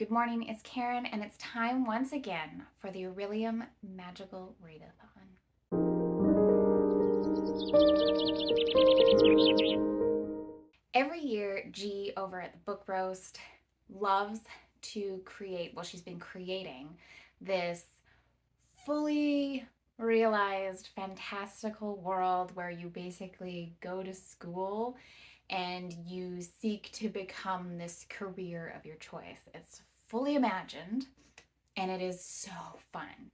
Good morning, it's Karen, and it's time once again for the Orilium Magical Readathon. Every year, G over at the Book Roast loves to create, well, she's been creating this fully realized fantastical world where you basically go to school and you seek to become this career of your choice. It's fully imagined and it is so fun.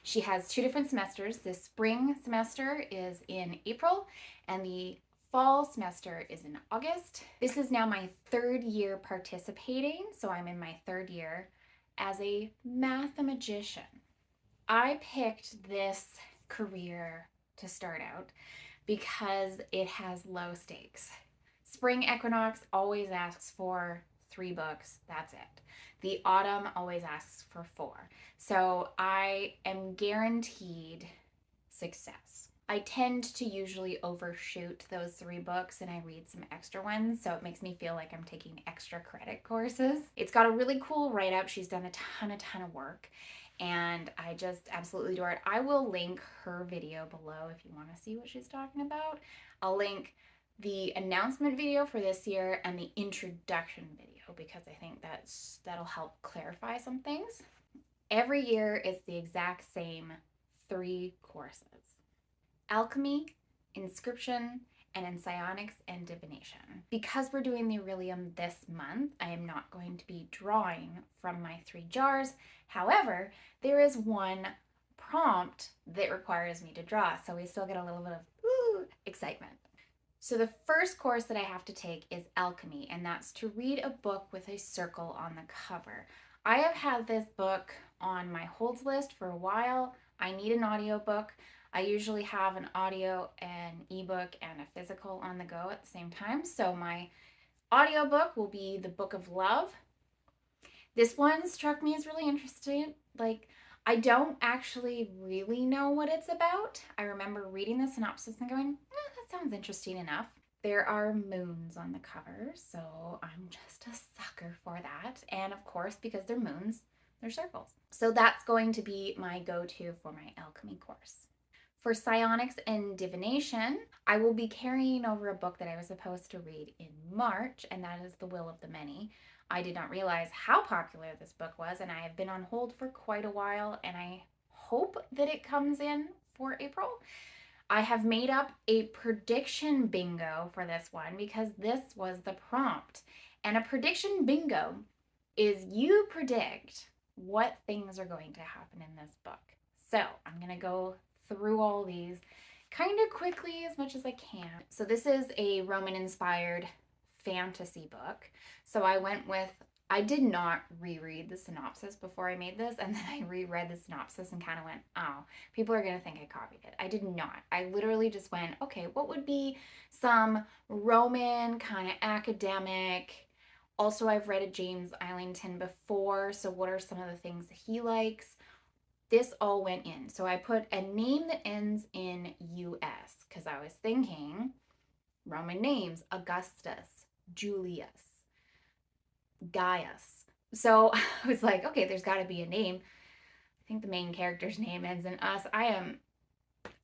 She has 2 different semesters. The spring semester is in April and the fall semester is in August. This is now my 3rd year participating, so I'm in my 3rd year as a mathematician. I picked this career to start out because it has low stakes. Spring equinox always asks for 3 books, that's it. The autumn always asks for 4. So I am guaranteed success. I tend to usually overshoot those 3 books and I read some extra ones, so it makes me feel like I'm taking extra credit courses. It's got a really cool write-up. She's done a ton of work and I just absolutely adore it. I will link her video below if you want to see what she's talking about. I'll link the announcement video for this year and the introduction video because I think that'll help clarify some things. Every year is the exact same 3 courses: alchemy, inscription, and in psionics and divination. Because we're doing the Orilium this month, I am not going to be drawing from my 3 jars. However, there is one prompt that requires me to draw, so we still get a little bit of excitement. So the first course that I have to take is alchemy, and that's to read a book with a circle on the cover. I have had this book on my holds list for a while. I need an audiobook. I usually have an audio, an ebook, and a physical on the go at the same time. So my audiobook will be The Book of Love. This one struck me as really interesting. I don't actually really know what it's about. I remember reading the synopsis and going, that sounds interesting enough. There are moons on the cover, so I'm just a sucker for that. And of course, because they're moons, they're circles. So that's going to be my go-to for my alchemy course. For psionics and divination, I will be carrying over a book that I was supposed to read in March, and that is The Will of the Many. I did not realize how popular this book was, and I have been on hold for quite a while, and I hope that it comes in for April. I have made up a prediction bingo for this one because this was the prompt. And a prediction bingo is you predict what things are going to happen in this book. So I'm going to go through all these kind of quickly as much as I can. So this is a Roman-inspired fantasy book. So I did not reread the synopsis before I made this, and then I reread the synopsis and kind of went, oh, people are going to think I copied it. I did not. I literally just went, okay, what would be some Roman kind of academic? Also, I've read a James Islington before, so what are some of the things that he likes? This all went in. So I put a name that ends in US because I was thinking Roman names: Augustus, Julius, Gaius. So I was like, okay, there's got to be a name. I think the main character's name ends in us. I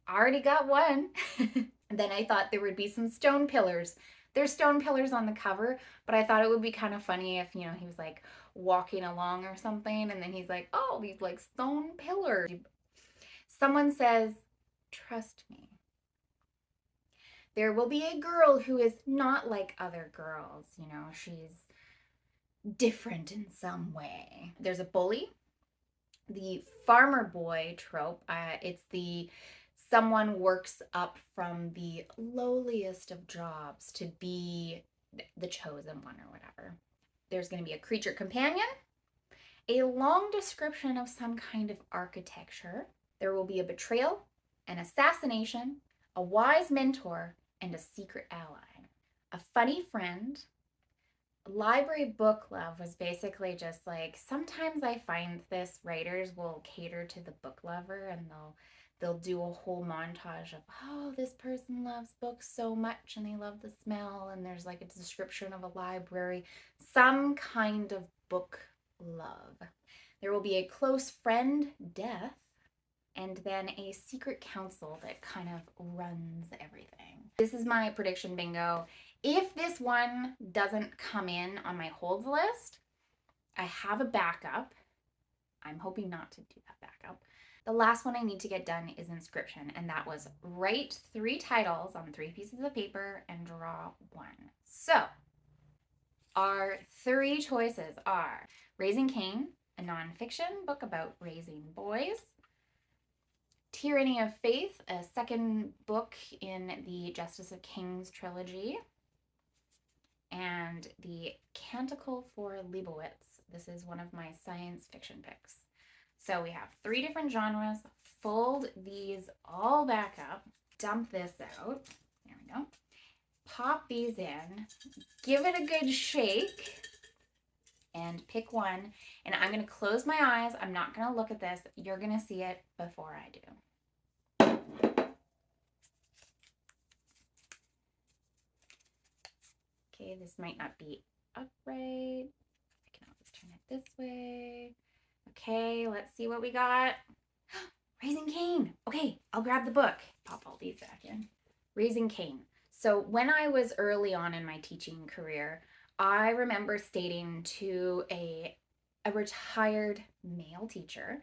already got one. Then I thought there would be some stone pillars. There's stone pillars on the cover, but I thought it would be kind of funny if, he was like walking along or something and then he's like, oh, these like stone pillars. Someone says, trust me. There will be a girl who is not like other girls. She's different in some way. There's a bully. The farmer boy trope, it's the someone works up from the lowliest of jobs to be the chosen one or whatever. There's going to be a creature companion, a long description of some kind of architecture. There will be a betrayal, an assassination, a wise mentor, and a secret ally. A funny friend. Library book love was basically just like, sometimes I find this writers will cater to the book lover and they'll do a whole montage of, oh, this person loves books so much and they love the smell, and there's like a description of a library, some kind of book love. There will be a close friend, death, and then a secret council that kind of runs everything. This is my prediction bingo. If this one doesn't come in on my holds list, I have a backup. I'm hoping not to do that backup. The last one I need to get done is inscription, and that was write 3 titles on 3 pieces of paper and draw 1. So our 3 choices are Raising Cain, a nonfiction book about raising boys; Tyranny of Faith, a second book in the Justice of Kings trilogy; and the Canticle for Leibowitz. This is one of my science fiction picks. So we have 3 different genres. Fold these all back up, dump this out. There we go. Pop these in, give it a good shake, and pick one. And I'm going to close my eyes. I'm not going to look at this. You're going to see it before I do. Okay, this might not be upright. I can always turn it this way. Okay, let's see what we got. Raising Cain. Okay, I'll grab the book. Pop all these back in. Raising Cain. So when I was early on in my teaching career, I remember stating to a retired male teacher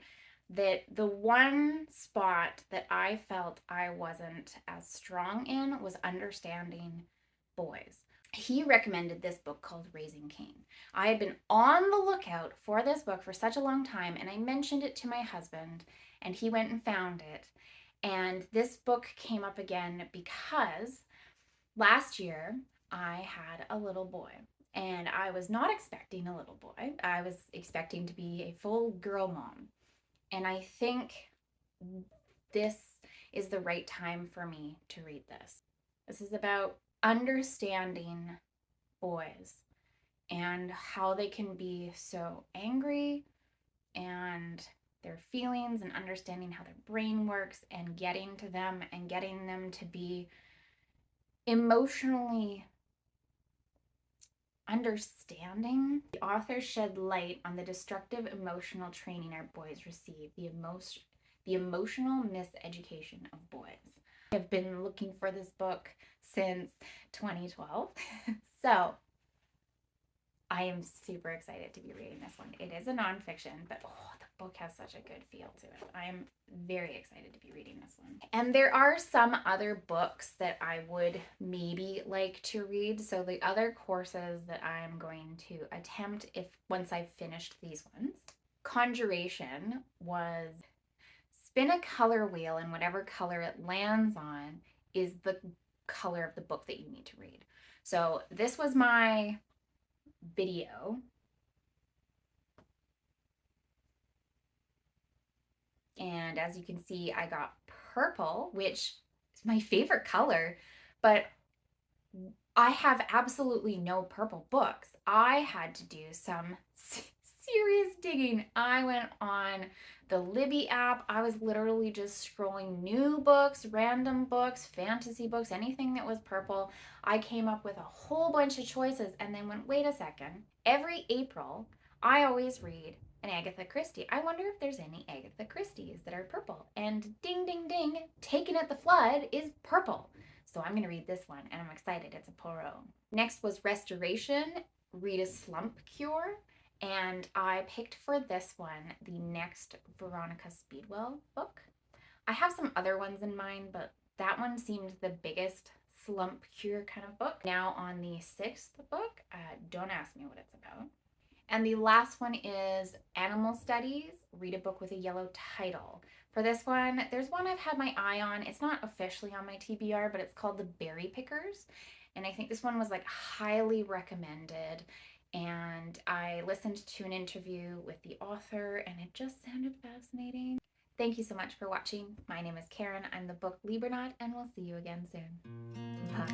that the one spot that I felt I wasn't as strong in was understanding boys. He recommended this book called Raising Cain. I had been on the lookout for this book for such a long time, and I mentioned it to my husband, and he went and found it. And this book came up again because last year I had a little boy, and I was not expecting a little boy. I was expecting to be a full girl mom. And I think this is the right time for me to read this. This is about understanding boys and how they can be so angry, and their feelings, and understanding how their brain works, and getting to them and getting them to be emotionally understanding. The author shed light on the destructive emotional training our boys receive, the emotional miseducation of boys. I have been looking for this book since 2012. So I am super excited to be reading this one. It is a nonfiction, but the book has such a good feel to it. I am very excited to be reading this one. And there are some other books that I would maybe like to read. So the other courses that I'm going to attempt once I've finished these ones. Conjuration was spin a color wheel, and whatever color it lands on is the color of the book that you need to read. So this was my video. And as you can see, I got purple, which is my favorite color, but I have absolutely no purple books. I had to do some serious digging. I went on the Libby app. I was literally just scrolling new books, random books, fantasy books, anything that was purple. I came up with a whole bunch of choices and then went, wait a second. Every April, I always read an Agatha Christie. I wonder if there's any Agatha Christies that are purple. And ding, ding, ding, Taken at the Flood is purple. So I'm going to read this one, and I'm excited. It's a Poirot. Next was Restoration, Read a Slump Cure. And I picked for this one the next Veronica Speedwell book. I have some other ones in mind, but that one seemed the biggest slump cure kind of book. Now on the 6th book, don't ask me what it's about. And the last one is Animal Studies, Read a Book with a Yellow Title. For this one, there's one I've had my eye on. It's not officially on my TBR, but it's called The Berry Pickers. And I think this one was like highly recommended. And I listened to an interview with the author, and it just sounded fascinating. Thank you so much for watching. My name is Karen. I'm the book Libronaut, and we'll see you again soon. Bye.